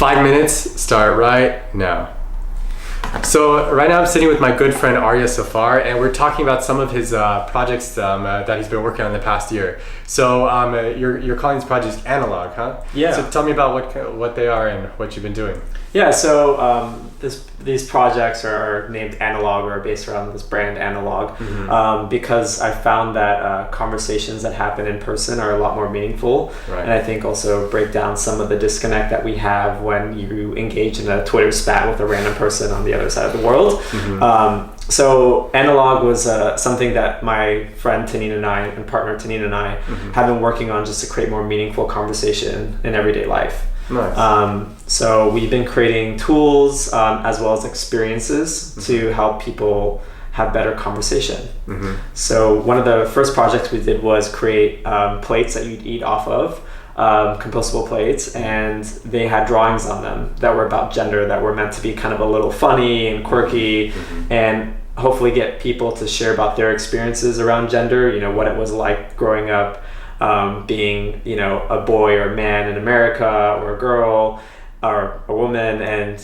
5 minutes, start right now. So right now I'm sitting with my good friend Arya Safar, and we're talking about some of his projects that he's been working on in the past year. So you're calling these projects analog, huh? Yeah. So tell me about what they are and what you've been doing. Yeah, so these projects are named Analog, or based around this brand Analog, because I found that conversations that happen in person are a lot more meaningful, Right. and I think also break down some of the disconnect that we have when you engage in a Twitter spat with a random person on the other side of the world. So Analog was something that my friend Tanine and I, and partner Tanine and I, have been working on just to create more meaningful conversation in everyday life. Nice. So we've been creating tools as well as experiences to help people have better conversation. So one of the first projects we did was create plates that you'd eat off of, compostable plates, and they had drawings on them that were about gender, that were meant to be kind of a little funny and quirky, and hopefully get people to share about their experiences around gender, what it was like growing up, being, a boy or a man in America, or a girl or a woman,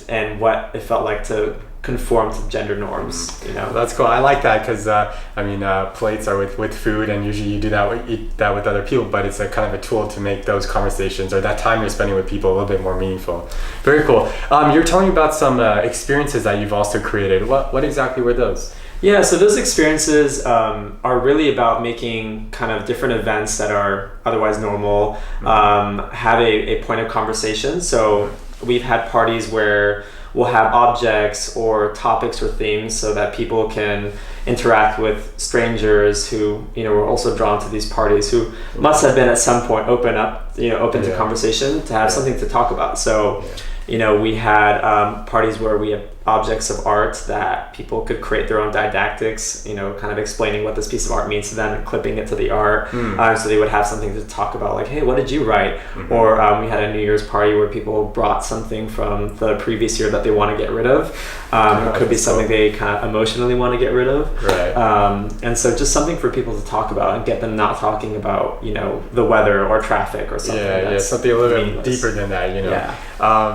and what it felt like to conform to gender norms. That's cool. I like that because plates are with food, and usually you eat that with other people, but it's a kind of a tool to make those conversations or that time you're spending with people a little bit more meaningful. Very cool. You're telling me about some experiences that you've also created. What exactly were those? Yeah, so those experiences are really about making kind of different events that are otherwise normal have a point of conversation. So we've had parties where we'll have objects or topics or themes so that people can interact with strangers who were also drawn to these parties, who must have been at some point open to conversation, to have something to talk about. So we had parties where we had objects of art that people could create their own didactics, kind of explaining what this piece of art means to them and clipping it to the art. So they would have something to talk about, like, hey, what did you write? Or we had a New Year's party where people brought something from the previous year that they want to get rid of. It could be something they kind of emotionally want to get rid of. Right. And so just something for people to talk about and get them not talking about, the weather or traffic or something. Yeah, something a little bit deeper than that, Yeah.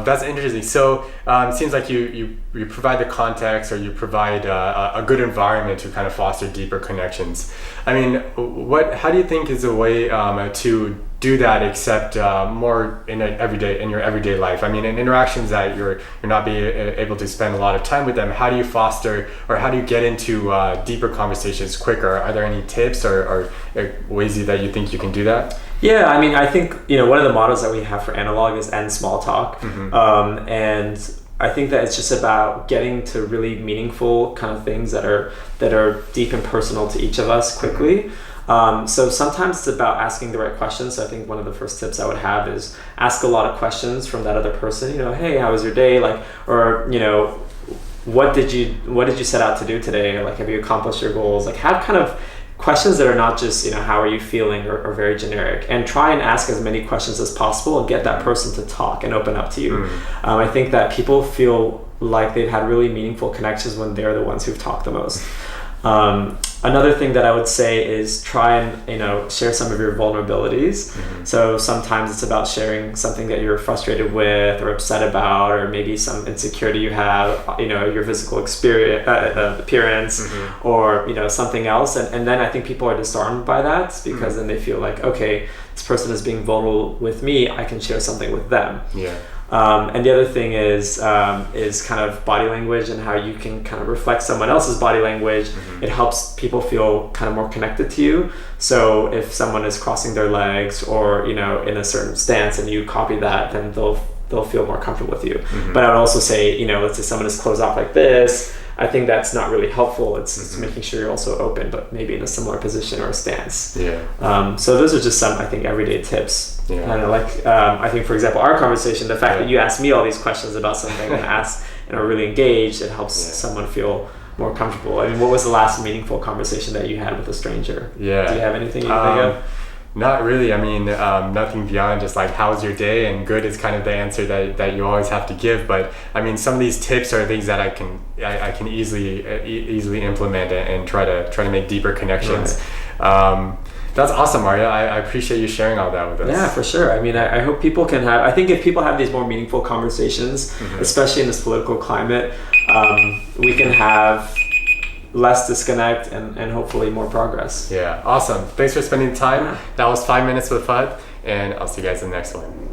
That's interesting. So it seems like you provide the context, or you provide a good environment to kind of foster deeper connections. I mean, how do you think is a way to do that, except more in your everyday life? I mean, in interactions that you're not being able to spend a lot of time with them, how do you foster, or how do you get into deeper conversations quicker? Are there any tips or ways that you think you can do that? Yeah, I mean, I think, one of the mottos that we have for Analog is end small talk. And I think that it's just about getting to really meaningful kind of things that are deep and personal to each of us quickly. So sometimes it's about asking the right questions. So I think one of the first tips I would have is ask a lot of questions from that other person. Hey, how was your day? What did you set out to do today? Have you accomplished your goals? Have kind of questions that are not just, how are you feeling, or very generic, and try and ask as many questions as possible and get that person to talk and open up to you. I think that people feel like they've had really meaningful connections when they're the ones who've talked the most. Another thing that I would say is try and share some of your vulnerabilities. So sometimes it's about sharing something that you're frustrated with or upset about, or maybe some insecurity you have, your physical appearance, or something else. And then I think people are disarmed by that, because then they feel like, okay, this person is being vulnerable with me, I can share something with them. Yeah. And the other thing is kind of body language, and how you can kind of reflect someone else's body language. It helps people feel kind of more connected to you. So if someone is crossing their legs, or in a certain stance, and you copy that, then they'll feel more comfortable with you. But I would also say, let's say someone is closed off like this, I think that's not really helpful. It's making sure you're also open, but maybe in a similar position or a stance. Yeah. So those are just some, I think, everyday tips. Yeah. And I think, for example, our conversation, the fact that you asked me all these questions about something and are really engaged, it helps someone feel more comfortable. I mean, what was the last meaningful conversation that you had with a stranger? Yeah. Do you have anything you can think of? Not really. I mean, nothing beyond just how's your day, and good is kind of the answer that you always have to give. But I mean, some of these tips are things that I can easily implement and try to make deeper connections. Right. That's awesome, Mario. I appreciate you sharing all that with us. Yeah, for sure. I mean, I hope people can have, I think if people have these more meaningful conversations, especially in this political climate, we can have less disconnect and hopefully more progress. Yeah, awesome. Thanks for spending time. That was 5 minutes with Fahd, and I'll see you guys in the next one.